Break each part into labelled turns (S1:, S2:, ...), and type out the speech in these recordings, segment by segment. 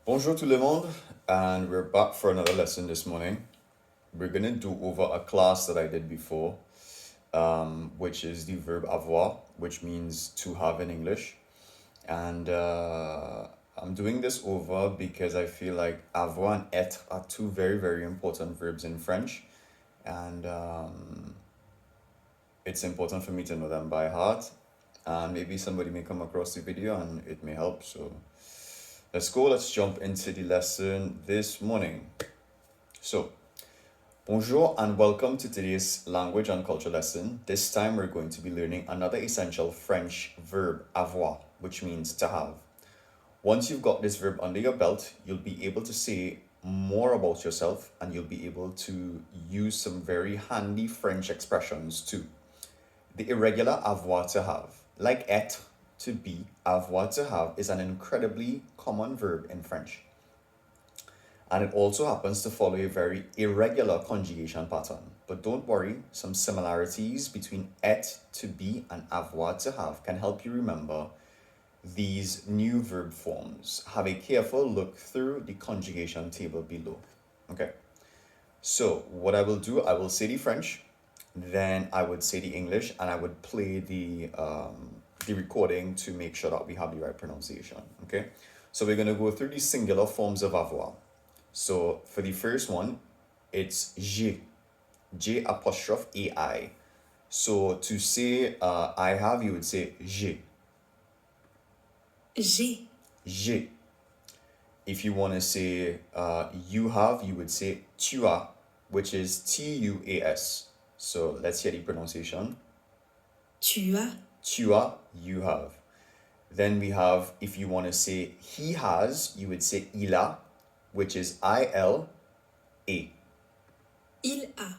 S1: Bonjour tout le monde, and we're back for another lesson this morning. We're gonna do over a class that I did before, which is the verb avoir, which means to have in English. And I'm doing this over because I feel like avoir and être are two very, very important verbs in French. And it's important for me to know them by heart. And maybe somebody may come across the video and it may help. So let's go, let's jump into the lesson this morning. So, bonjour and welcome to today's language and culture lesson. This time we're going to be learning another essential French verb, avoir, which means to have. Once you've got this verb under your belt, you'll be able to say more about yourself and you'll be able to use some very handy French expressions too. The irregular avoir to have, like être, to be, avoir to have is an incredibly common verb in French. And it also happens to follow a very irregular conjugation pattern. But don't worry, some similarities between être to be and avoir to have can help you remember these new verb forms. Have a careful look through the conjugation table below. Okay, so what I will do, I will say the French, then I would say the English, and I would play the recording to make sure that we have the right pronunciation. Okay, so we're going to go through the singular forms of avoir. So for the first one, it's j'ai, J apostrophe AI. So to say I have, you would say j'ai.
S2: J'ai.
S1: If you want to say you have, you would say tu as, which is TUAS. So let's hear the pronunciation.
S2: Tu as.
S1: Tu as, you have. Then we have, if you want to say he has, you would say il a, which is ILA.
S2: Il a.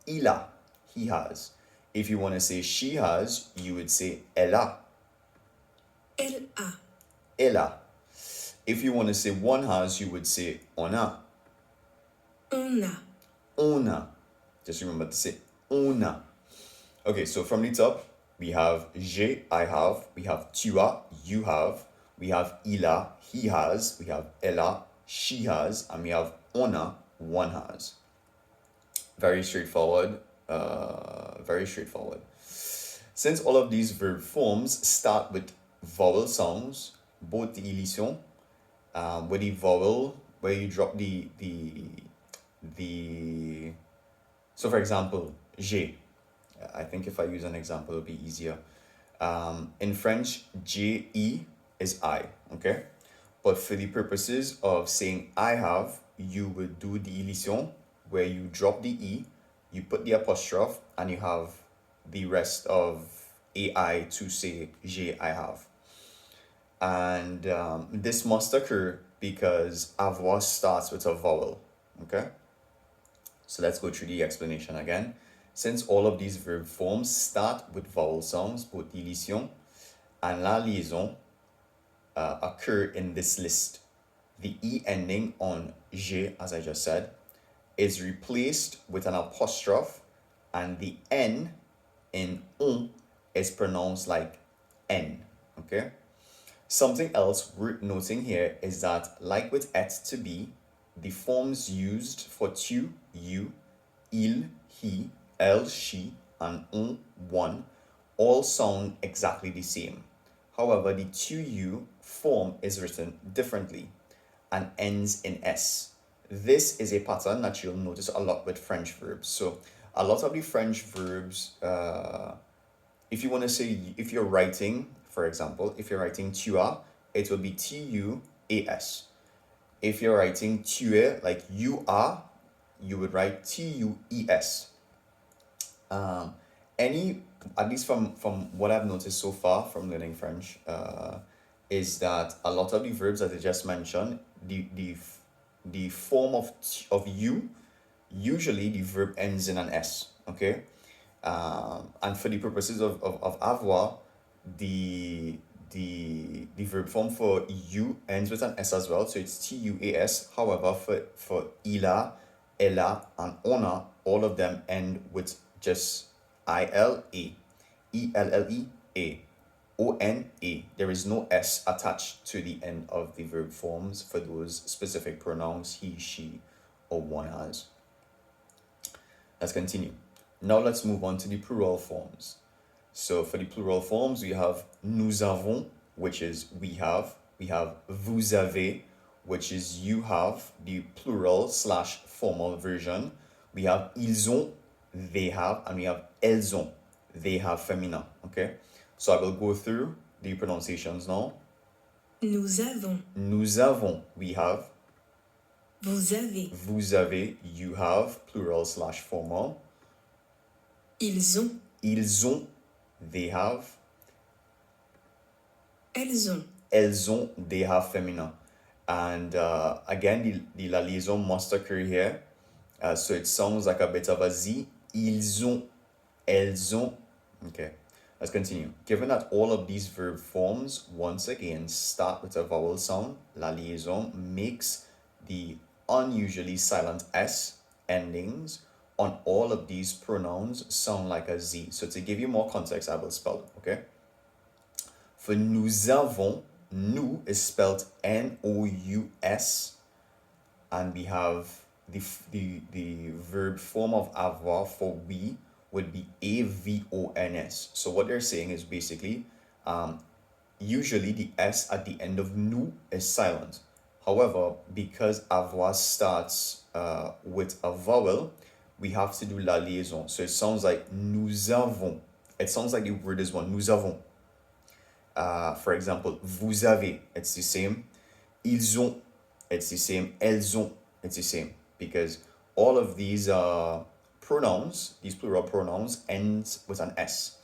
S1: Il a, he has. If you want to say she has, you would say elle a.
S2: Elle a.
S1: Elle a. If you want to say one has, you would say on a.
S2: On a.
S1: On a. Just remember to say on a. Okay, so from the top, we have j'ai, I have. We have tu as, you have. We have il a, he has. We have elle a, she has. And we have on a, one has. Very straightforward. Very straightforward. Since all of these verb forms start with vowel sounds, both the elision, with the vowel where you drop the so for example, j'ai. I think if I use an example, it'll be easier. In French, j'ai is I, okay? But for the purposes of saying I have, you would do the elision where you drop the E, you put the apostrophe, and you have the rest of AI to say j'ai, I have. And this must occur because avoir starts with a vowel, okay? So let's go through the explanation again. Since all of these verb forms start with vowel sounds, both the elision and la liaison occur in this list. The E ending on j'ai, as I just said, is replaced with an apostrophe, and the N in on is pronounced like N, okay? Something else worth noting here is that, like with être to be, the forms used for tu, you, il, he, elle, she, and on, one, all sound exactly the same. However, the tu, you form is written differently and ends in S. This is a pattern that you'll notice a lot with French verbs. So a lot of the French verbs, if you want to say, if you're writing, for example, if you're writing tu as, it will be TUAS. If you're writing tu es, like you are, you would write TUES. At least from what I've noticed so far from learning French, is that a lot of the verbs that I just mentioned, the form of you, usually the verb ends in an S, okay? And for the purposes of avoir, the verb form for you ends with an S as well, so it's TUAS. However, for il a, elle a, and on a, all of them end with just ILA, ELLE, A. O-N-A. There is no S attached to the end of the verb forms for those specific pronouns he, she, or one has. Let's continue. Now let's move on to the plural forms. So for the plural forms, we have nous avons, which is we have. We have vous avez, which is you have, the plural slash formal version. We have ils ont, they have, and we have elles ont, they have feminine. Okay? So I will go through the pronunciations now.
S2: Nous avons.
S1: Nous avons, we have.
S2: Vous avez.
S1: Vous avez, you have, plural slash formal.
S2: Ils ont.
S1: Ils ont, they have.
S2: Elles ont.
S1: Elles ont, they have feminine. And again, the la liaison must occur here. So it sounds like a bit of a Z. Ils ont, elles ont. Okay, let's continue. Given that all of these verb forms, once again, start with a vowel sound, la liaison makes the unusually silent S endings on all of these pronouns sound like a Z. So to give you more context, I will spell it, okay? For nous avons, nous is spelled N-O-U-S, and we have the verb form of avoir for we would be A-V-O-N-S. So what they're saying is basically, usually the S at the end of nous is silent. However, because avoir starts with a vowel, we have to do la liaison. So it sounds like nous avons. It sounds like the word is one, nous avons. For example, vous avez, it's the same. Ils ont, it's the same. Elles ont, it's the same. Because all of these pronouns, these plural pronouns, ends with an S.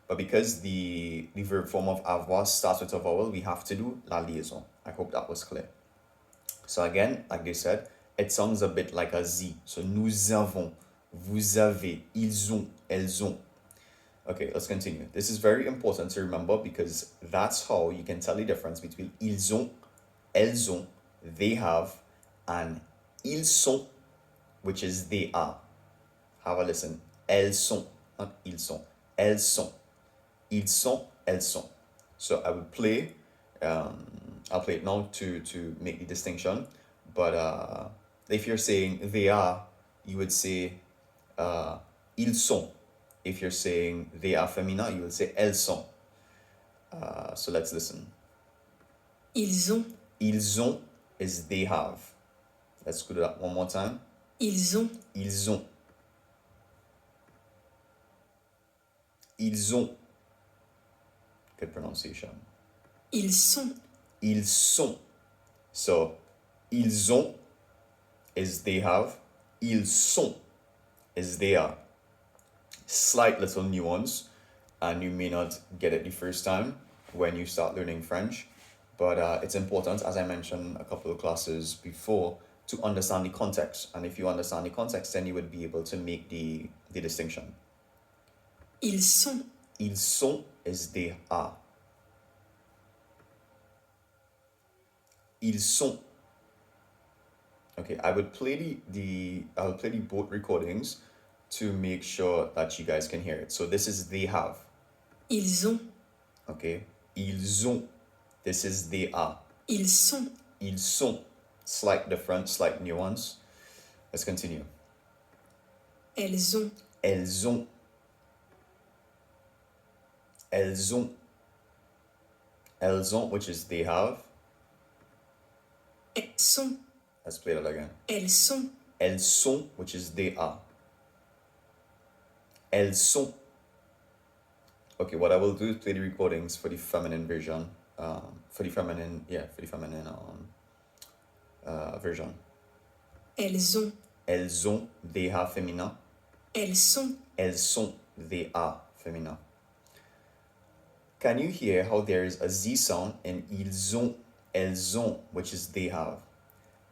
S1: But because the verb form of avoir starts with a vowel, we have to do la liaison. I hope that was clear. So again, like they said, it sounds a bit like a Z. So nous avons, vous avez, ils ont, elles ont. Okay, let's continue. This is very important to remember because that's how you can tell the difference between ils ont, elles ont, they have, and ils sont, which is they are. Have a listen. Elles sont, not ils sont. Elles sont. Ils sont, elles sont. So I will play, I'll play it now to make the distinction. But if you're saying they are, you would say ils sont. If you're saying they are féminin, you will say elles sont. So let's listen.
S2: Ils ont.
S1: Ils ont is they have. Let's do that one more time.
S2: Ils ont.
S1: Ils ont. Ils ont. Good pronunciation.
S2: Ils sont.
S1: Ils sont. So, ils ont is they have. Ils sont is they are. Slight little nuance, and you may not get it the first time when you start learning French, but it's important, as I mentioned a couple of classes before, to understand the context. And if you understand the context, then you would be able to make the distinction.
S2: Ils sont.
S1: Ils sont is they are. Ils sont. Okay, I would play I'll play the both recordings to make sure that you guys can hear it. So this is they have.
S2: Ils ont.
S1: Okay. Ils ont. This is they are.
S2: Ils sont.
S1: Ils sont. Slight difference, slight nuance. Let's continue.
S2: Elles ont.
S1: Elles ont. Elles ont. Elles ont, which is they have.
S2: Elles sont.
S1: Let's play that again.
S2: Elles sont.
S1: Elles sont, which is they are. Elles sont. Okay, what I will do is play the recordings for the feminine version. For the feminine version.
S2: Elles ont.
S1: Elles ont, they have féminin.
S2: Elles sont.
S1: Elles sont, they are féminin. Can you hear how there is a Z sound in ils ont, elles ont, which is they have,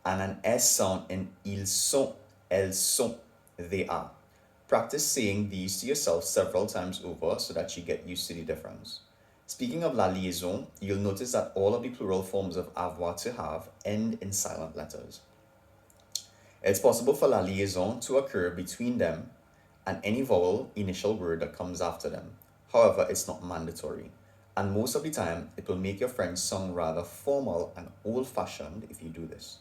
S1: and an S sound in ils sont, elles sont, they are? Practice saying these to yourself several times over so that you get used to the difference. Speaking of la liaison, you'll notice that all of the plural forms of avoir to have end in silent letters. It's possible for la liaison to occur between them and any vowel initial word that comes after them. However, it's not mandatory. And most of the time, it will make your French sound rather formal and old-fashioned if you do this.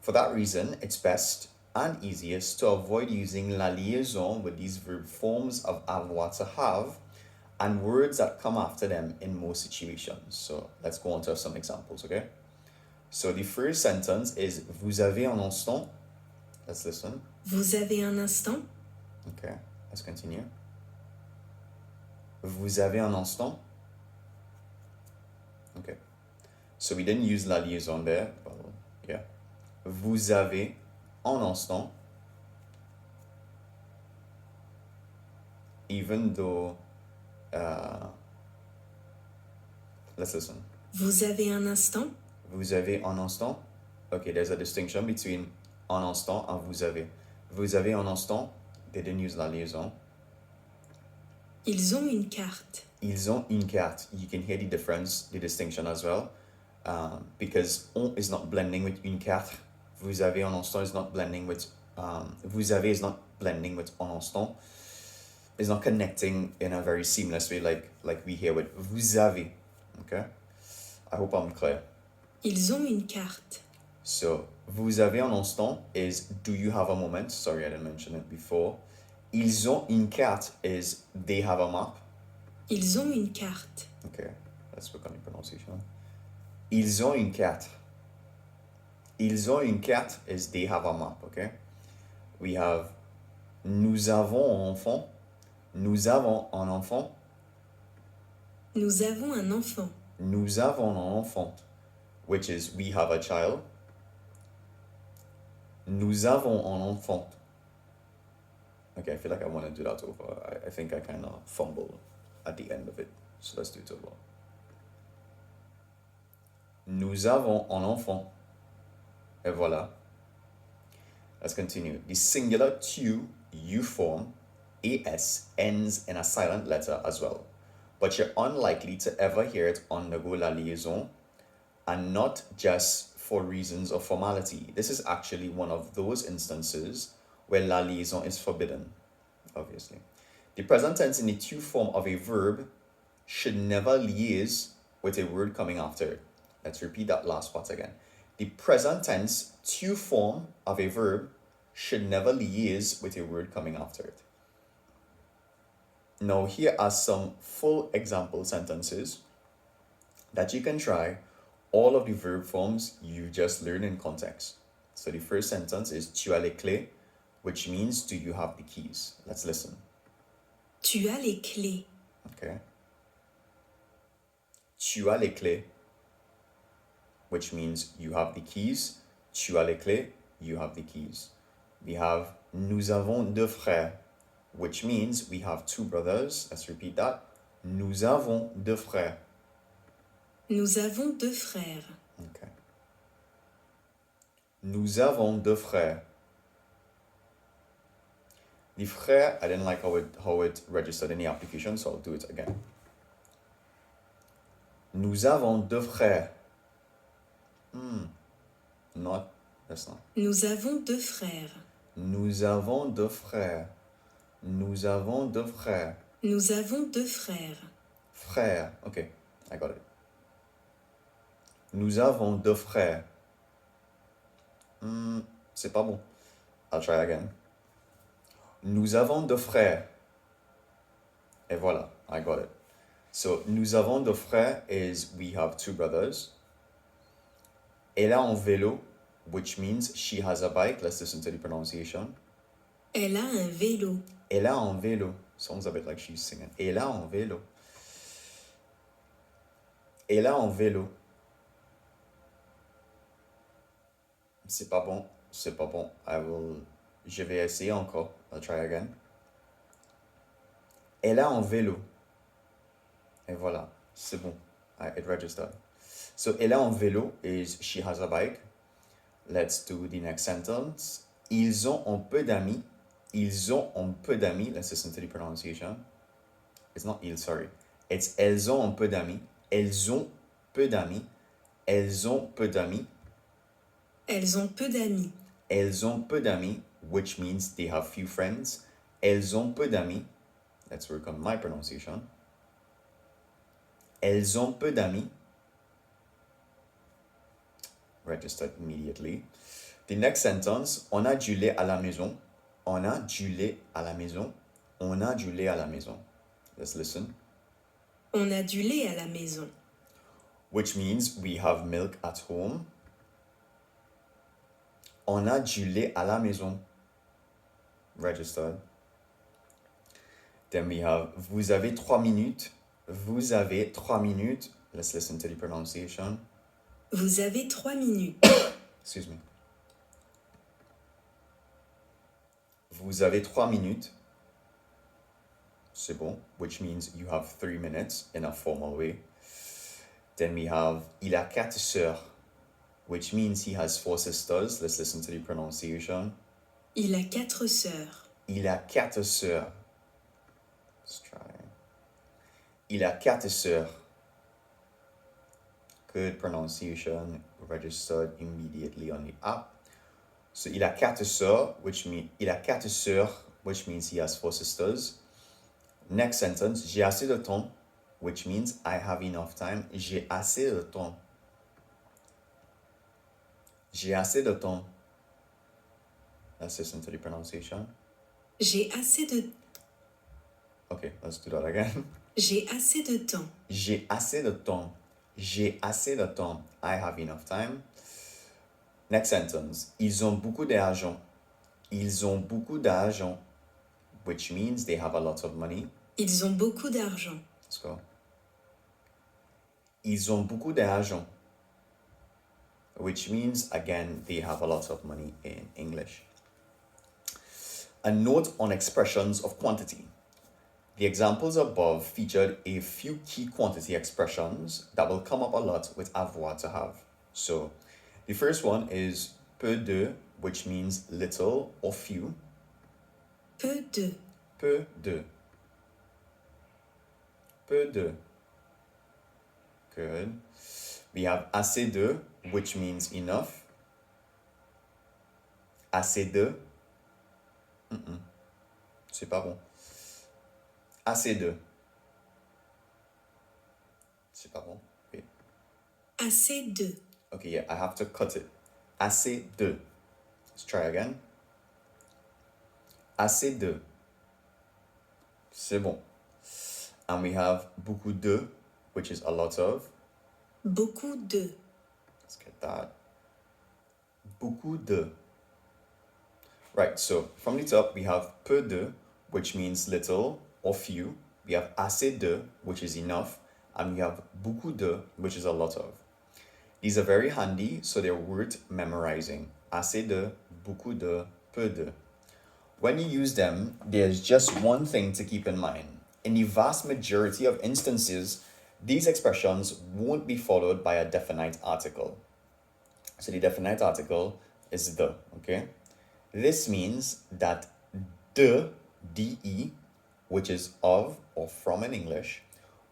S1: For that reason, it's best and easiest to avoid using la liaison with these verb forms of avoir to have and words that come after them in most situations. So let's go on to some examples, okay? So the first sentence is vous avez un instant. Let's listen.
S2: Vous avez un instant?
S1: Okay, let's continue. Vous avez un instant. Okay, so we didn't use la liaison there, but yeah. Vous avez un instant. Even though, let's listen.
S2: Vous avez un instant?
S1: Vous avez un instant. Okay, there's a distinction between un instant and vous avez. Vous avez un instant. They didn't use la liaison.
S2: Ils ont une carte.
S1: Ils ont une carte. You can hear the difference, the distinction as well. Because on is not blending with une carte. Vous avez un instant is not blending with, vous avez is not blending with un instant. It's not connecting in a very seamless way like we hear with vous avez. Okay? I hope I'm clear.
S2: Ils ont une carte.
S1: So, vous avez un instant is do you have a moment? Sorry, I didn't mention it before. Ils ont une carte is they have a map.
S2: Ils ont une carte.
S1: Okay, let's work on the pronunciation. Ils ont une carte. Ils ont une carte is they have a map, okay? We have nous avons un enfant. Nous avons un enfant.
S2: Nous avons un enfant.
S1: Nous avons un enfant, which is we have a child. Nous avons un enfant. Okay, I feel like I want to do that over. I think I kind of fumbled at the end of it. So let's do it over. Nous avons un enfant. Et voilà. Let's continue. The singular tu, you form, as, ends in a silent letter as well. But you're unlikely to ever hear it undergo la liaison, and not just for reasons of formality. This is actually one of those instances where la liaison is forbidden, obviously. The present tense in the tu form of a verb should never liaise with a word coming after it. Let's repeat that last part again. The present tense tu form of a verb should never liaise with a word coming after it. Now, here are some full example sentences that you can try all of the verb forms you just learned in context. So the first sentence is tu as les clés, which means do you have the keys? Let's listen.
S2: Tu as les clés.
S1: Okay. Tu as les clés, which means you have the keys. Tu as les clés, you have the keys. We have nous avons deux frères, which means we have two brothers. Let's repeat that. Nous avons deux frères.
S2: Nous avons deux frères.
S1: Okay. Nous avons deux frères. The frère, I didn't like how it registered in the application, so I'll do it again. Nous avons deux frères. Not, that's not.
S2: Nous avons deux frères.
S1: Nous avons deux frères. Nous avons deux frères.
S2: Nous avons deux frères.
S1: Frère. Okay, I got it. Nous avons deux frères. C'est pas bon. I'll try again. Nous avons deux frères. Et voilà, I got it. So, nous avons deux frères is we have two brothers. Elle a un vélo, which means she has a bike. Let's listen to the pronunciation.
S2: Elle a un vélo.
S1: Elle a un vélo. Sounds a bit like she's singing. Elle a un vélo. Elle a un vélo. C'est pas bon. C'est pas bon. Je vais essayer encore. I'll try again. Elle a un vélo. Et voilà. C'est bon. It registered. So, elle a un vélo is she has a bike. Let's do the next sentence. Ils ont un peu d'amis. Ils ont un peu d'amis. Let's listen to the pronunciation. It's not ils, sorry. It's elles ont un peu d'amis. Elles ont peu d'amis. Elles ont peu d'amis.
S2: Elles ont peu d'amis.
S1: Elles ont peu d'amis, which means they have few friends. Elles ont peu d'amis. Let's work on my pronunciation. Elles ont peu d'amis. Registered immediately. The next sentence, on a du lait à la maison. On a du lait à la maison. On a du lait à la maison. Let's listen.
S2: On a du lait à la maison.
S1: Which means we have milk at home. On a du lait à la maison. Registered. Then we have vous avez 3 minutes. Vous avez 3 minutes. Let's listen to the pronunciation.
S2: Vous avez 3 minutes.
S1: Excuse me. Vous avez 3 minutes. C'est bon, which means you have 3 minutes in a formal way. Then we have il a 4 sœurs, which means he has 4 sisters. Let's listen to the pronunciation.
S2: Il a 4 sœurs.
S1: Il a 4 sœurs. Let's try. Il a 4 sœurs. Good pronunciation, registered immediately on the app. So il a 4 sœurs, which means il a 4 sœurs, which means he has 4 sisters. Next sentence, j'ai assez de temps, which means I have enough time. J'ai assez de temps. J'ai assez de temps. Let's listen to the pronunciation.
S2: J'ai assez de...
S1: Okay, let's do that again.
S2: J'ai assez de temps.
S1: J'ai assez de temps. J'ai assez de temps. I have enough time. Next sentence. Ils ont beaucoup d'argent. Ils ont beaucoup d'argent, which means they have a lot of money.
S2: Ils ont beaucoup d'argent.
S1: Let's go. Ils ont beaucoup d'argent, which means, again, they have a lot of money in English. A note on expressions of quantity. The examples above featured a few key quantity expressions that will come up a lot with avoir to have. So, the first one is peu de, which means little or few.
S2: Peu de.
S1: Peu de. Peu de. Good. We have assez de, which means enough. Assez de. C'est pas bon. Assez de. C'est pas bon. Wait.
S2: Assez de.
S1: Okay, yeah, I have to cut it. Assez de. Let's try again. Assez de. C'est bon. And we have beaucoup de, which is a lot of.
S2: Beaucoup de.
S1: Let's get that. Beaucoup de. Right, so from the top, we have peu de, which means little or few. We have assez de, which is enough. And we have beaucoup de, which is a lot of. These are very handy, so they're worth memorizing. Assez de, beaucoup de, peu de. When you use them, there's just one thing to keep in mind. In the vast majority of instances, these expressions won't be followed by a definite article. So the definite article is the, okay? This means that de, de, which is of or from in English,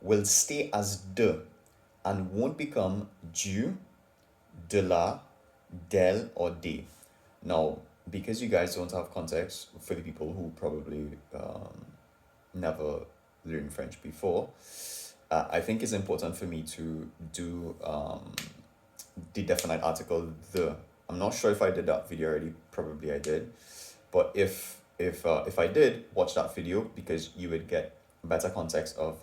S1: will stay as de and won't become du, de la, del, or de. Now, because you guys don't have context, for the people who probably never learned French before, I think it's important for me to do the definite article the. I'm not sure if I did that video already. Probably I did, but if I did, watch that video because you would get better context of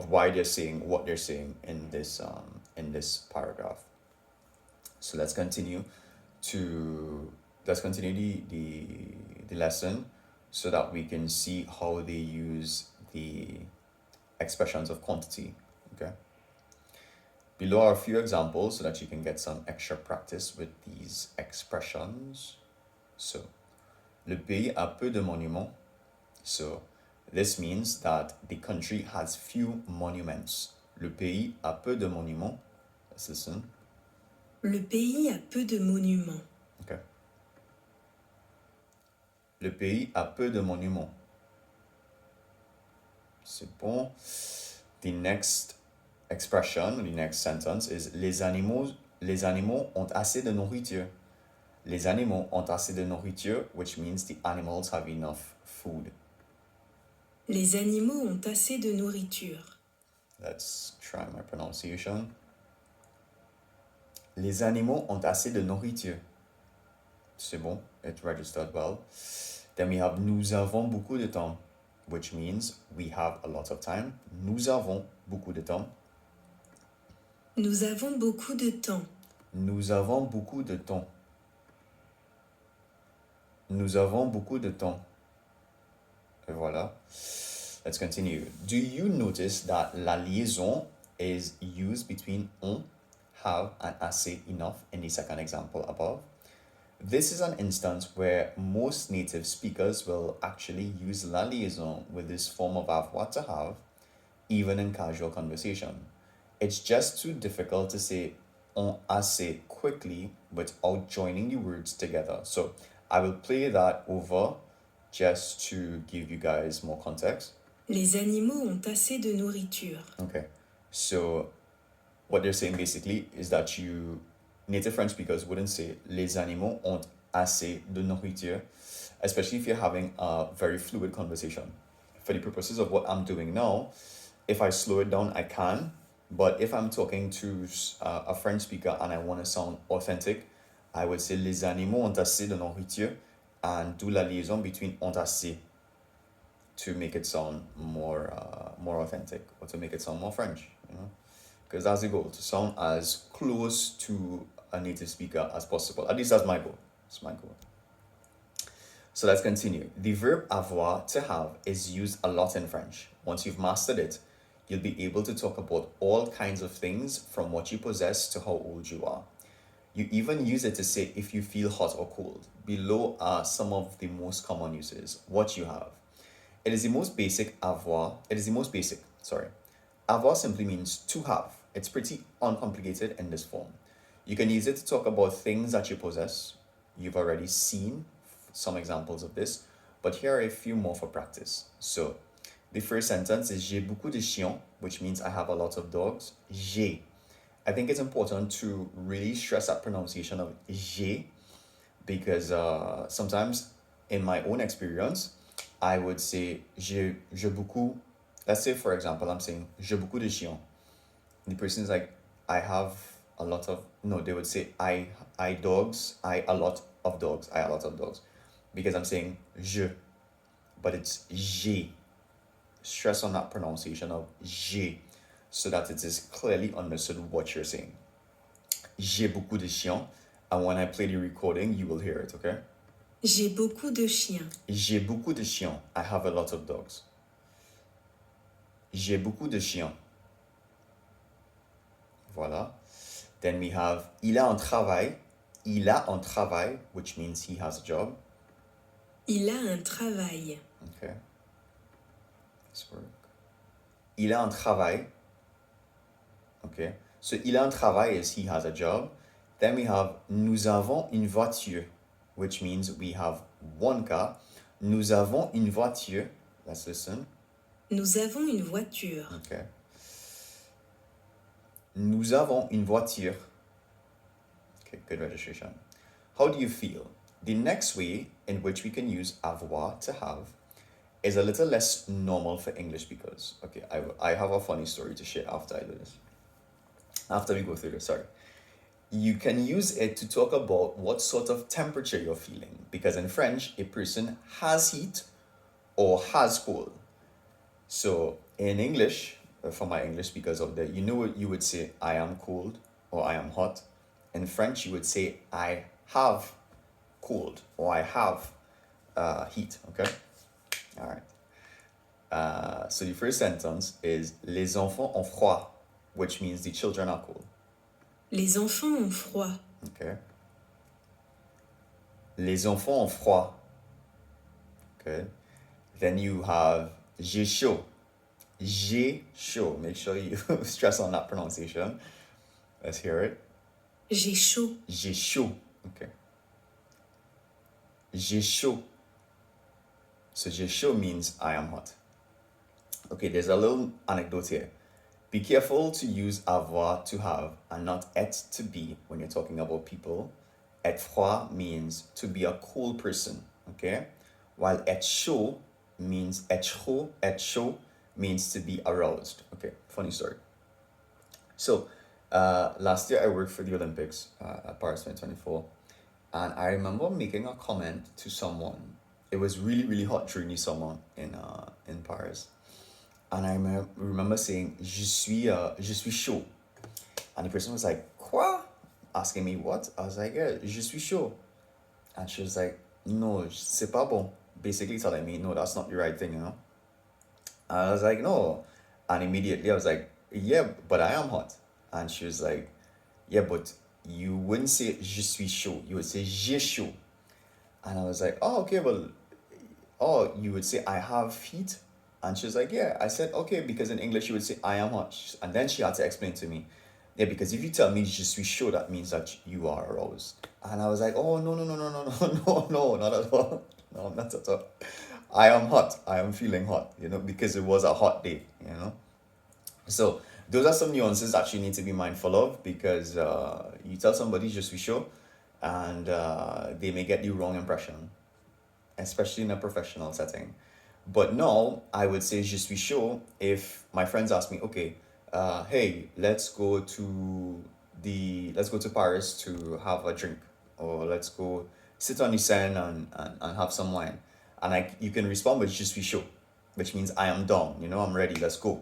S1: why they're saying what they're saying in this paragraph. So let's continue the lesson so that we can see how they use the expressions of quantity. Okay. Below are a few examples so that you can get some extra practice with these expressions. So, le pays a peu de monuments. So, this means that the country has few monuments. Le pays a peu de monuments. Let's listen.
S2: Le pays a peu de monuments.
S1: Okay. Le pays a peu de monuments. C'est bon. The next expression, the next sentence is les animaux ont assez de nourriture. Les animaux ont assez de nourriture, which means the animals have enough food.
S2: Les animaux ont assez de nourriture.
S1: Let's try my pronunciation. Les animaux ont assez de nourriture. C'est bon, it registered well. Then we have nous avons beaucoup de temps, which means we have a lot of time. Nous avons beaucoup de temps.
S2: Nous avons beaucoup de temps.
S1: Nous avons beaucoup de temps. Nous avons beaucoup de temps. Et voilà. Let's continue. Do you notice that la liaison is used between on, have, and assez enough in the second example above? This is an instance where most native speakers will actually use la liaison with this form of avoir to have, even in casual conversation. It's just too difficult to say on assez quickly without joining the words together. So I will play that over just to give you guys more context.
S2: Les animaux ont assez de nourriture.
S1: Okay, so what they're saying basically is that you native French speakers wouldn't say les animaux ont assez de nourriture, especially if you're having a very fluid conversation. For the purposes of what I'm doing now, if I slow it down, I can. But if I'm talking to a French speaker and I want to sound authentic, I would say les animaux ont assez de nourriture and do la liaison between ont assez to make it sound more authentic, or to make it sound more French, you know, because that's the goal, to sound as close to a native speaker as possible. At least that's my goal. It's my goal. So let's continue. The verb avoir, to have, is used a lot in French. Once you've mastered it, you'll be able to talk about all kinds of things, from what you possess to how old you are. You even use it to say if you feel hot or cold. Below are some of the most common uses. What you have. It is the most basic, sorry. Avoir simply means to have. It's pretty uncomplicated in this form. You can use it to talk about things that you possess. You've already seen some examples of this, but here are a few more for practice. So, the first sentence is j'ai beaucoup de chiens, which means I have a lot of dogs. J'ai. I think it's important to really stress that pronunciation of j'ai, because sometimes in my own experience, I would say j'ai beaucoup. Let's say, for example, I'm saying j'ai beaucoup de chiens. The person is like, I have a lot of, no, they would say I dogs, I a lot of dogs, I a lot of dogs. Because I'm saying je, but it's j'ai. Stress on that pronunciation of j'ai, so that it is clearly understood what you're saying. J'ai beaucoup de chiens, and when I play the recording, you will hear it, okay?
S2: J'ai beaucoup de chiens.
S1: J'ai beaucoup de chiens. I have a lot of dogs. J'ai beaucoup de chiens. Voilà. Then we have il a un travail. Il a un travail, which means he has a job.
S2: Il a un travail.
S1: Okay. Let's work. Il a un travail. Okay. So il a un travail is he has a job. Then we have nous avons une voiture, which means we have one car. Nous avons une voiture. Let's listen.
S2: Nous avons une voiture.
S1: Okay. Nous avons une voiture. Okay, good registration. How do you feel? The next way in which we can use avoir, to have, is a little less normal for English speakers. Okay, I have a funny story to share after I do this. After we go through this, sorry. You can use it to talk about what sort of temperature you're feeling, because in French, a person has heat or has cold. So in English, for my English speakers out there, you know what you would say, I am cold or I am hot. In French, you would say, I have cold or I have heat, okay? All right. So the first sentence is les enfants ont froid, which means the children are cold.
S2: Les enfants ont froid.
S1: Okay. Les enfants ont froid. Okay. Then you have j'ai chaud. J'ai chaud. Make sure you stress on that pronunciation. Let's hear it.
S2: J'ai chaud.
S1: J'ai chaud. Okay. J'ai chaud. So j'ai chaud means I am hot. Okay, there's a little anecdote here. Be careful to use avoir, to have, and not être, to be, when you're talking about people. Être froid means to be a cool person, okay? While être chaud means être chaud means to be aroused. Okay, funny story. So, last year I worked for the Olympics at Paris 2024, and I remember making a comment to someone. It was really, really hot during the summer in Paris. And I remember saying, je suis chaud. And the person was like, quoi? Asking me what? I was like, yeah, je suis chaud. And she was like, no, c'est pas bon. Basically telling me, no, that's not the right thing, you know? And I was like, no. And immediately I was like, yeah, but I am hot. And she was like, yeah, but you wouldn't say je suis chaud. You would say j'ai chaud. And I was like, oh, okay, well, oh, you would say I have heat? And she was like, yeah. I said, okay, because in English you would say I am hot. And then she had to explain to me, yeah, because if you tell me je suis chaud, that means that you are aroused. And I was like, oh, no, no, no, no, no, no, no, no, not at all. No, not at all. I am hot. I am feeling hot, because it was a hot day. So those are some nuances that you need to be mindful of because you tell somebody je suis chaud and they may get the wrong impression, especially in a professional setting. But no, I would say je suis chaud if my friends ask me, okay, hey, let's go to Paris to have a drink, or let's go sit on the Seine and have some wine. And you can respond with je suis chaud, which means I am down, I'm ready, let's go.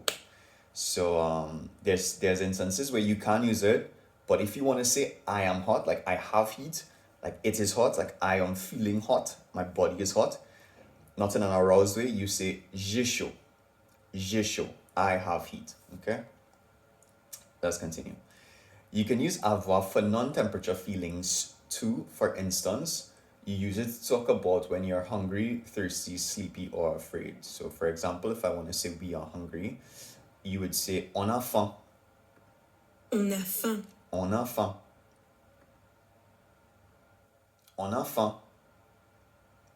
S1: So there's instances where you can use it, but if you want to say I am hot, like I have heat, like it is hot, like I am feeling hot, my body is hot, not in an aroused way, you say j'ai chaud. J'ai chaud. I have heat. Okay? Let's continue. You can use avoir for non-temperature feelings too. For instance, you use it to talk about when you're hungry, thirsty, sleepy, or afraid. So for example, if I want to say we are hungry, you would say on a faim.
S2: On a faim.
S1: On a faim. On a faim,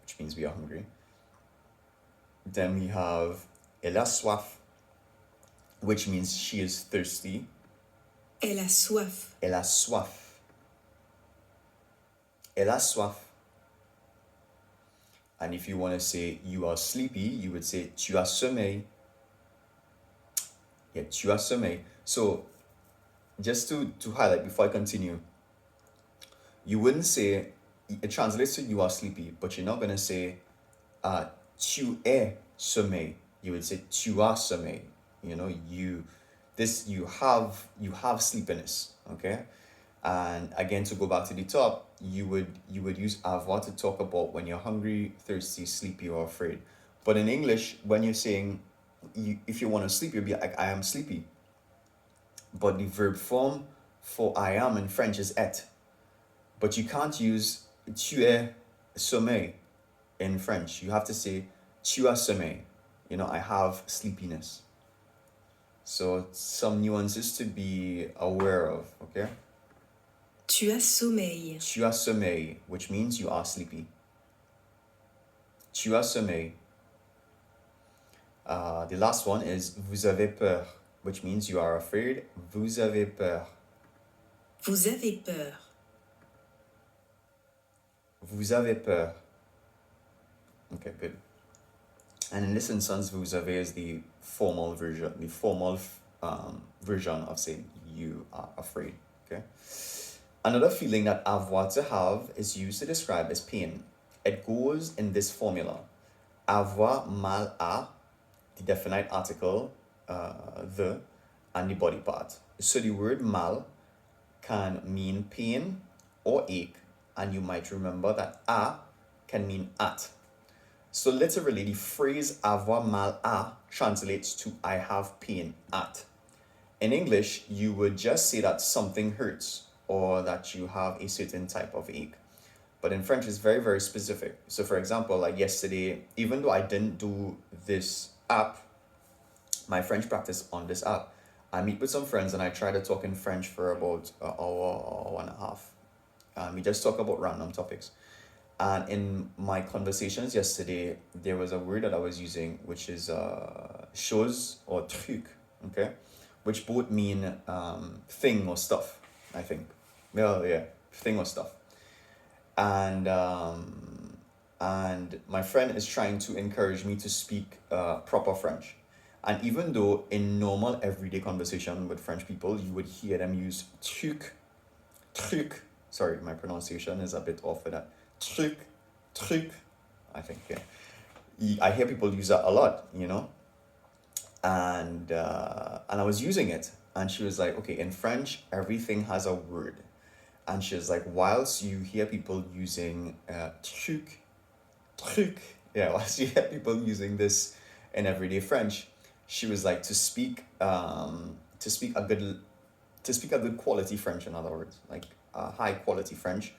S1: which means we are hungry. Then we have elle a soif, which means she is thirsty.
S2: Elle a soif.
S1: Elle a soif. Elle a soif. And if you want to say you are sleepy, you would say tu as sommeil. Yeah, tu as sommeil. So just to highlight before I continue, you wouldn't say, it translates to you are sleepy, but you're not going to say tu es sommeil. You would say tu as sommeil. You have sleepiness, okay? And again, to go back to the top, you would use avoir to talk about when you're hungry, thirsty, sleepy, or afraid. But in English, when you're saying if you want to sleep, you'll be like I am sleepy. But the verb form for I am in French is être. But you can't use tu es sommeil in French. You have to say tu as sommeil. I have sleepiness. So some nuances to be aware of, okay?
S2: Tu as sommeil.
S1: Tu as sommeil, which means you are sleepy. Tu as sommeil. The last one is vous avez peur, which means you are afraid. Vous avez peur.
S2: Vous avez peur.
S1: Vous avez peur. Okay, good. And in this instance, vous avez is the formal version, version of saying you are afraid. Okay. Another feeling that avoir to have is used to describe as pain. It goes in this formula: avoir mal à, the definite article, the, and the body part. So the word mal can mean pain or ache, and you might remember that à can mean at. So literally, the phrase avoir mal à translates to I have pain at. In English, you would just say that something hurts or that you have a certain type of ache. But in French, it's very, very specific. So for example, like yesterday, even though I didn't do this app, my French practice on this app, I meet with some friends and I try to talk in French for about an hour and a half. And we just talk about random topics. And in my conversations yesterday, there was a word that I was using, which is chose or truc, okay? Which both mean thing or stuff, I think. Well, yeah, thing or stuff. And my friend is trying to encourage me to speak proper French. And even though in normal everyday conversation with French people, you would hear them use truc. Sorry, my pronunciation is a bit off for that. Truc. I think, yeah. I hear people use that a lot, and I was using it, and she was like, okay, in French, everything has a word. And she was like, whilst you hear people using truc, yeah, whilst you hear people using this in everyday French, she was like, to speak a good quality French, in other words, like high quality French,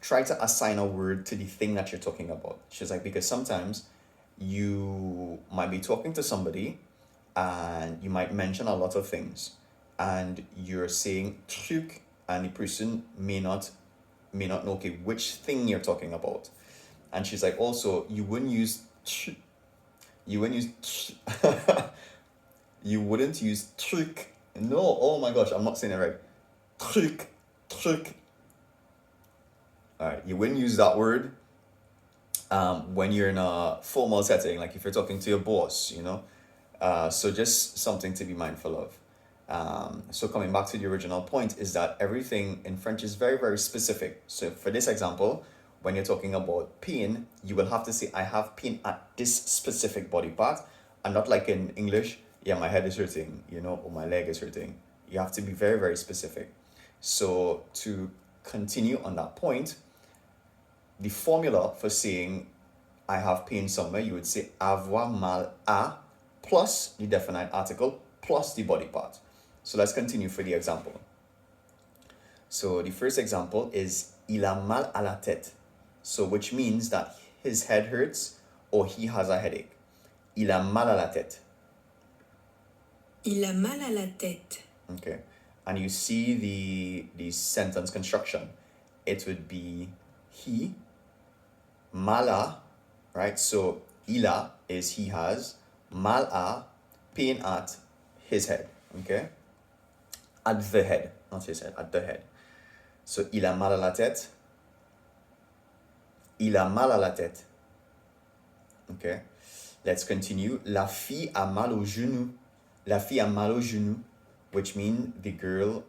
S1: try to assign a word to the thing that you're talking about. She's like, because sometimes you might be talking to somebody and you might mention a lot of things and you're saying truc, and the person may not know, okay, which thing you're talking about. And she's like, also, you wouldn't use you wouldn't use truc. No, oh my gosh, I'm not saying it right. Truc. All right, you wouldn't use that word when you're in a formal setting, like if you're talking to your boss, so just something to be mindful of. So coming back to the original point is that everything in French is very, very specific. So for this example, when you're talking about pain, you will have to say, I have pain at this specific body part, and not like in English, yeah, my head is hurting, or my leg is hurting. You have to be very, very specific. So to continue on that point, the formula for saying I have pain somewhere, you would say avoir mal à plus the definite article plus the body part. So let's continue for the example. So the first example is il a mal à la tête. So which means that his head hurts or he has a headache. Il a mal à la tête.
S2: Il a mal à la tête.
S1: Okay. And you see the sentence construction. It would be he, mal à, right? So il a is he has, mal à, pain at his head, okay? At the head, not his head, at the head. So il a mal à la tête. Il a mal à la tête. Okay. Let's continue. La fille a mal au genou. La fille a mal au genou, which means the girl's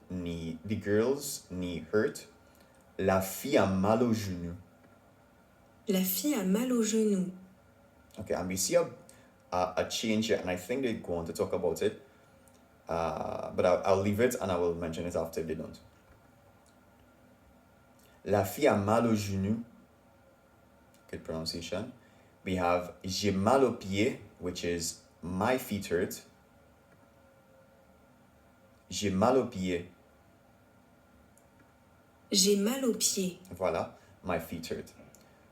S1: knee hurt. La fille a mal au genou.
S2: La fille a mal au genou.
S1: Okay, and we see a change here, and I think they go on to talk about it. But I'll leave it and I will mention it after they don't. La fille a mal au genou. Good pronunciation. We have j'ai mal aux pieds, which is my feet hurt. J'ai mal aux pieds.
S2: J'ai mal aux pieds.
S1: Voilà, my feet hurt.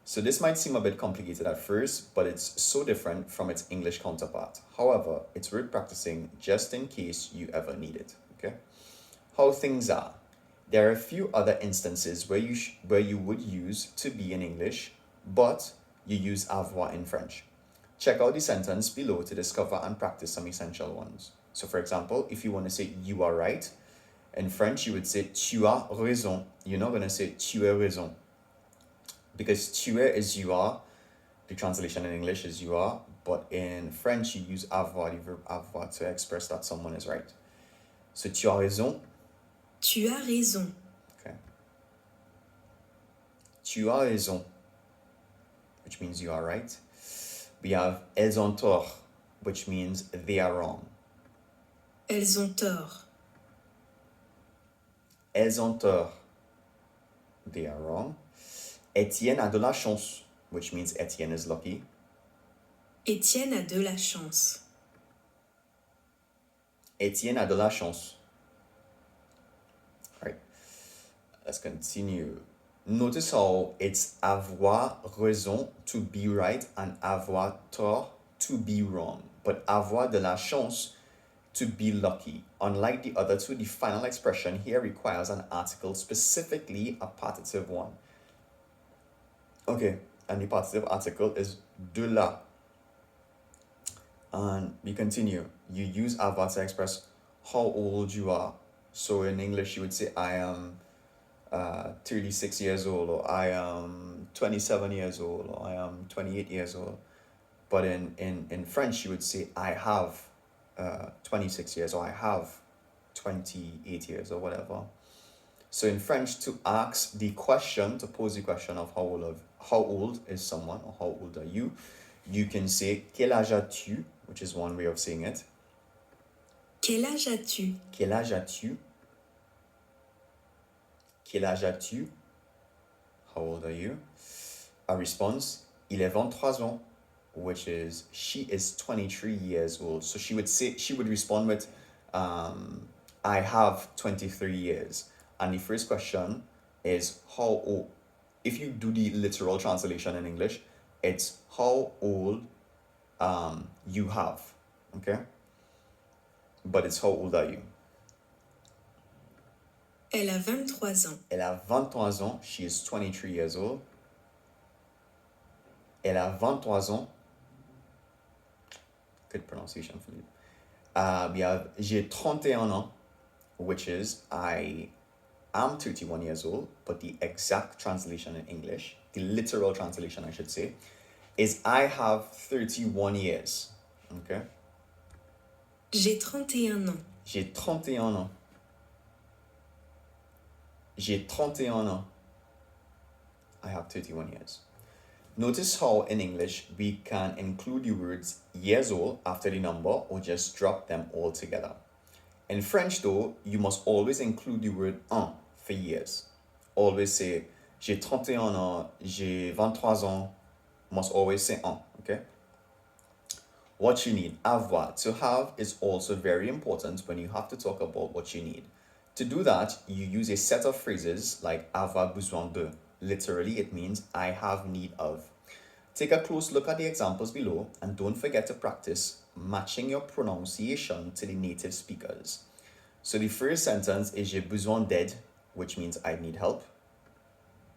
S1: So this might seem a bit complicated at first, but it's so different from its English counterpart. However, it's worth practicing just in case you ever need it, okay? How things are. There are a few other instances where you would use to be in English, but you use avoir in French. Check out the sentence below to discover and practice some essential ones. So for example, if you want to say you are right, in French you would say tu as raison. You're not going to say tu as raison. Because tu es is you are, the translation in English is you are, but in French you use avoir, the verb avoir, to express that someone is right. So tu as raison.
S2: Tu as raison.
S1: Okay. Tu as raison, which means you are right. We have elles ont tort, which means they are wrong.
S2: Elles ont tort.
S1: Elles ont tort, they are wrong. Étienne a de la chance, which means Étienne is lucky.
S2: Étienne a de la chance.
S1: Étienne a de la chance. All right, let's continue. Notice how it's avoir raison to be right and avoir tort to be wrong. But avoir de la chance to be lucky. Unlike the other two, the final expression here requires an article, specifically a partitive one. Okay, and the partitive article is de la. And we continue. You use avoir to express how old you are. So in English, you would say, I am 36 years old, or I am 27 years old, or I am 28 years old. But in French, you would say, I have 26 years, or I have 28 years, or whatever. So in French, to ask the question, to pose the question of how old is someone, or how old are you, you can say quel âge as-tu, which is one way of saying it.
S2: Quel âge as-tu?
S1: Quel âge as-tu? Quel âge as-tu? How old are you? A response, il est 23 ans, which is she is 23 years old. So she would respond with, I have 23 years. And the first question is how old. If you do the literal translation in English, it's how old you have. Okay? But it's how old are you?
S2: Elle a 23 ans.
S1: Elle a 23 ans. She is 23 years old. Elle a 23 ans. Good pronunciation for you. We have j'ai 31 ans, which is I am 31 years old, but the exact translation in English, the literal translation I should say, is I have 31 years. Okay?
S2: J'ai 31 ans.
S1: J'ai 31 ans. J'ai 31 ans. I have 31 years. Notice how in English we can include the words years old after the number or just drop them all together. In French though, you must always include the word un for years. Always say j'ai 31 ans, j'ai 23 ans. Must always say un, okay? What you need, avoir. To have is also very important when you have to talk about what you need. To do that, you use a set of phrases like avoir besoin de. Literally, it means I have need of. Take a close look at the examples below and don't forget to practice matching your pronunciation to the native speakers. So the first sentence is j'ai besoin d'aide, which means I need help.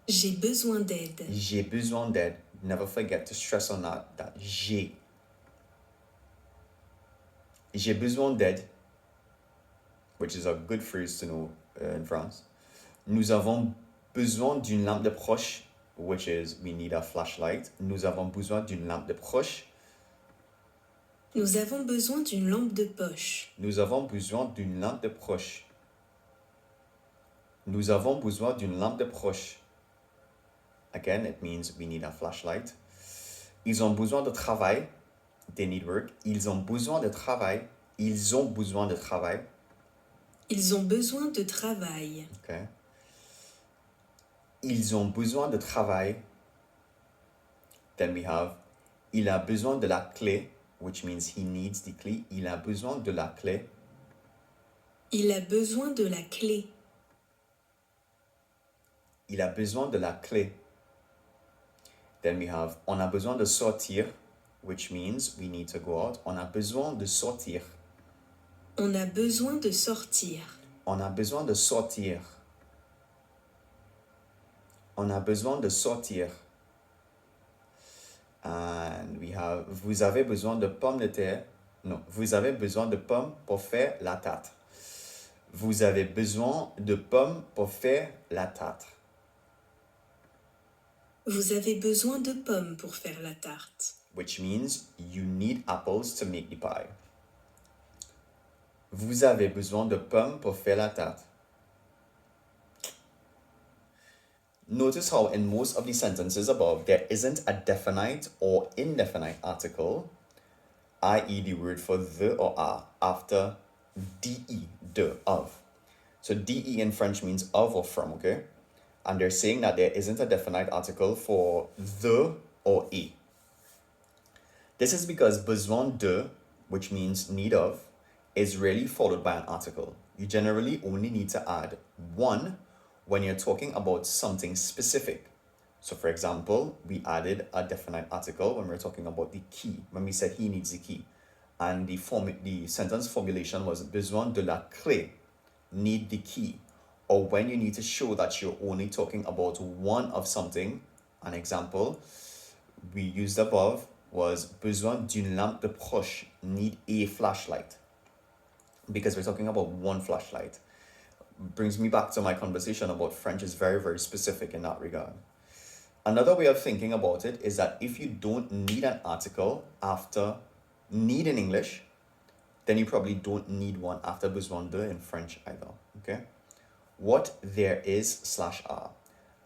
S2: J'ai besoin d'aide.
S1: J'ai besoin d'aide. Never forget to stress on that j'ai. J'ai besoin d'aide, which is a good phrase to know in France. Nous avons besoin d'une lampe de poche, which is we need a flashlight. Nous avons besoin d'une lampe de poche.
S2: Nous avons besoin d'une lampe de poche.
S1: Nous avons besoin d'une lampe de poche. Nous avons besoin d'une lampe de poche. Again, it means we need a flashlight. Ils ont besoin de travail. They need work. Ils ont besoin de travail. Ils ont besoin de travail.
S2: Ils ont besoin de travail.
S1: Okay. Ils ont besoin de travail. Then we have il a besoin de la clé, which means he needs the clé. Il a besoin de la clé.
S2: Il a besoin de la clé.
S1: Il a besoin de la clé. Then we have on a besoin de sortir, which means we need to go out. On a besoin de sortir.
S2: On a besoin de sortir.
S1: On a besoin de sortir. On a besoin de sortir. And we have vous avez besoin de pommes de terre. Non, vous avez besoin de pommes pour faire la tarte. Vous avez besoin de pommes pour faire la tarte.
S2: Vous avez besoin de pommes pour faire la tarte.
S1: Which means you need apples to make the pie. Vous avez besoin de pommes pour faire la tarte. Notice how in most of the sentences above, there isn't a definite or indefinite article, i.e. the word for the or a, after de, de, of. So de in French means of or from, okay? And they're saying that there isn't a definite article for the or a. This is because besoin de, which means need of, is rarely followed by an article. You generally only need to add one when you're talking about something specific. So for example, we added a definite article when we're talking about the key, when we said he needs the key. And the sentence formulation was besoin de la clé, need the key. Or when you need to show that you're only talking about one of something, an example we used above was besoin d'une lampe de poche, need a flashlight. Because we're talking about one flashlight. Brings me back to my conversation about French is very, very specific in that regard. Another way of thinking about it is that if you don't need an article after need in English, then you probably don't need one after besoin de in French either, okay? What there is slash are.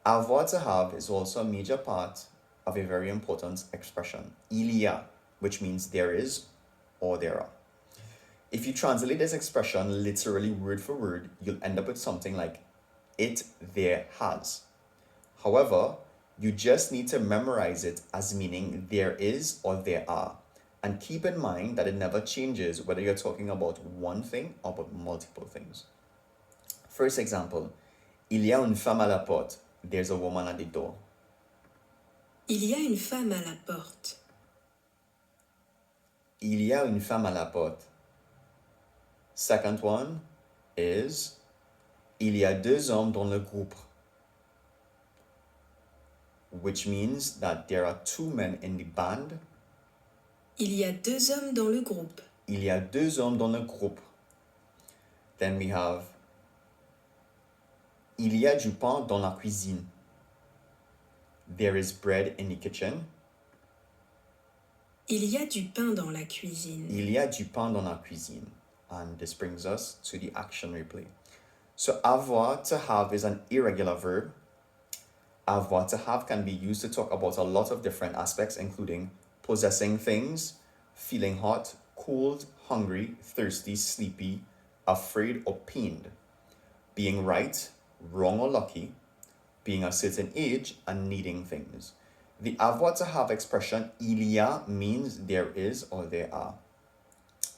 S1: Avoir, to have, is also a major part of a very important expression, il y a, which means there is or there are. If you translate this expression literally word for word, you'll end up with something like it there has. However, you just need to memorize it as meaning there is or there are. And keep in mind that it never changes whether you're talking about one thing or about multiple things. First example, il y a une femme à la porte. There's a woman at the door.
S2: Il y a une femme à la porte.
S1: Il y a une femme à la porte. Second one is il y a deux hommes dans le groupe, which means that there are two men in the band.
S2: Il y a deux hommes dans le groupe.
S1: Il y a deux hommes dans le groupe. Then we have il y a du pain dans la cuisine. There is bread in the kitchen.
S2: Il y a du pain dans la cuisine.
S1: Il y a du pain dans la cuisine. And this brings us to the action replay. So avoir, to have, is an irregular verb. Avoir, to have, can be used to talk about a lot of different aspects, including possessing things, feeling hot, cold, hungry, thirsty, sleepy, afraid, or pained, being right, wrong, or lucky, being a certain age, and needing things. The avoir, to have expression il y a means there is or there are.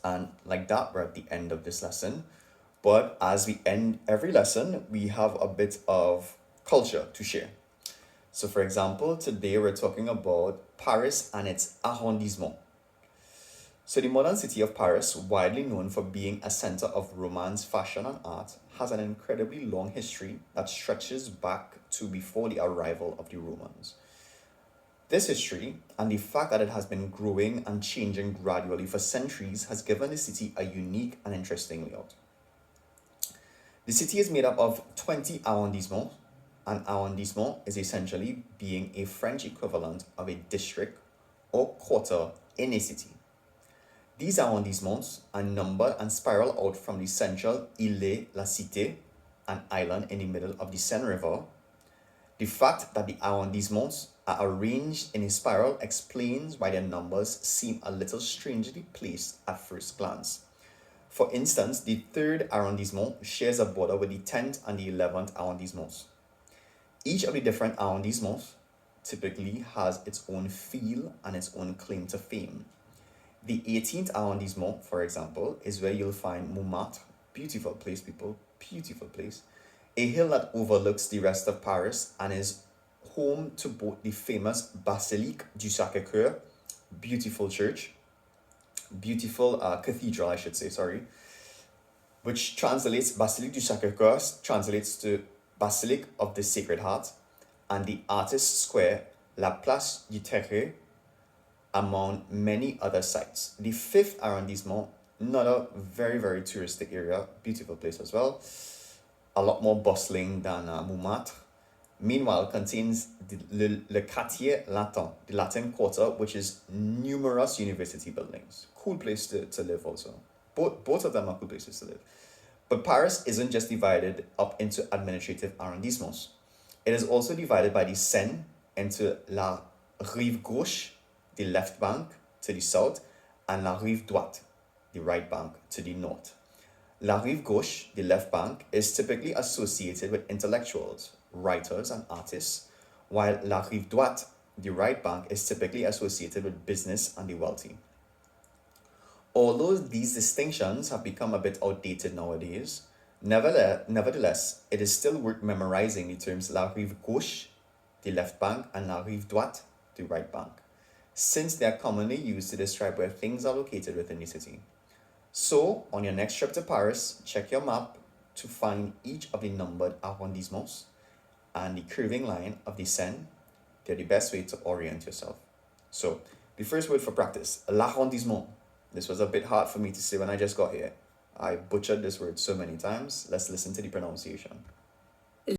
S1: And like that, we're at the end of this lesson. But as we end every lesson, we have a bit of culture to share. So for example, today we're talking about Paris and its arrondissement. So the modern city of Paris, widely known for being a center of romance, fashion, and art, has an incredibly long history that stretches back to before the arrival of the Romans. This history and the fact that it has been growing and changing gradually for centuries has given the city a unique and interesting layout. The city is made up of 20 arrondissements. An arrondissement is essentially being a French equivalent of a district or quarter in a city. These arrondissements are numbered and spiral out from the central Île la Cité, an island in the middle of the Seine River. The fact that the arrondissements are arranged in a spiral explains why their numbers seem a little strangely placed at first glance. For instance, the 3rd arrondissement shares a border with the 10th and the 11th arrondissements. Each of the different arrondissements typically has its own feel and its own claim to fame. The 18th arrondissement, for example, is where you'll find Montmartre, beautiful place, people, beautiful place, a hill that overlooks the rest of Paris and is home to both the famous Basilique du Sacré-Cœur, beautiful church, beautiful cathedral, I should say, sorry, which translates, Basilique du Sacré-Cœur translates to Basilique of the Sacred Heart, and the Artist Square, La Place du Terre, among many other sites. The 5th arrondissement, another very, very touristic area, beautiful place as well, a lot more bustling than Montmartre. Meanwhile, contains le Quartier Latin, the Latin Quarter, which is numerous university buildings. Cool place to live also. Both of them are cool places to live. But Paris isn't just divided up into administrative arrondissements. It is also divided by the Seine into la rive gauche, the left bank, to the south, and la rive droite, the right bank, to the north. La rive gauche, the left bank, is typically associated with intellectuals, writers, and artists, while la rive droite, the right bank, is typically associated with business and the wealthy. Although these distinctions have become a bit outdated nowadays, nevertheless, it is still worth memorizing the terms la rive gauche, the left bank, and la rive droite, the right bank, since they are commonly used to describe where things are located within the city. So, on your next trip to Paris, check your map to find each of the numbered arrondissements and the curving line of the Seine. They're the best way to orient yourself. So, the first word for practice, l'arrondissement. This was a bit hard for me to say when I just got here. I butchered this word so many times. Let's listen to the pronunciation.